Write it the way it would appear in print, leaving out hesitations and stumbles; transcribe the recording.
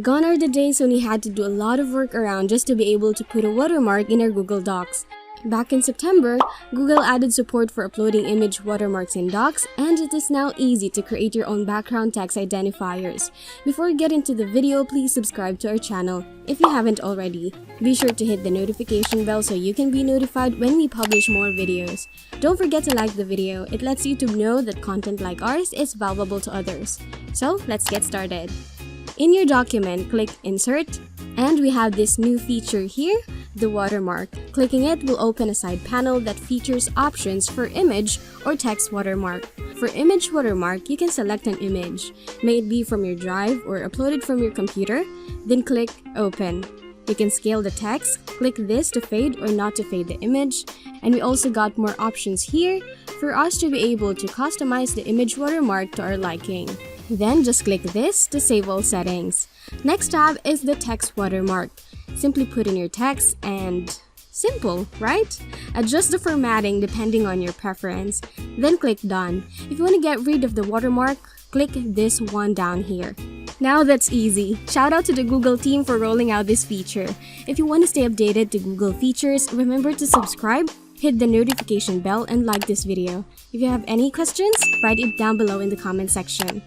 Gone are the days when we had to do a lot of work around just to be able to put a watermark in our Google Docs. Back in September, Google added support for uploading image watermarks in Docs, and it is now easy to create your own background text identifiers. Before we get into the video, please subscribe to our channel if you haven't already. Be sure to hit the notification bell so you can be notified when we publish more videos. Don't forget to like the video. It lets YouTube know that content like ours is valuable to others. So, let's get started. In your document, click Insert, and we have this new feature here, the watermark. Clicking it will open a side panel that features options for image or text watermark. For image watermark, you can select an image, may it be from your drive or uploaded from your computer, then click Open. You can scale the text, click this to fade or not to fade the image, and we also got more options here for us to be able to customize the image watermark to our liking. Then just click this to save all settings. Next tab is the text watermark. Simply put in your text and simple, right? Adjust the formatting depending on your preference. Then click Done. If you want to get rid of the watermark, click this one down here. Now that's easy. Shout out to the Google team for rolling out this feature. If you want to stay updated to Google features, remember to subscribe, hit the notification bell, and like this video. If you have any questions, write it down below in the comment section.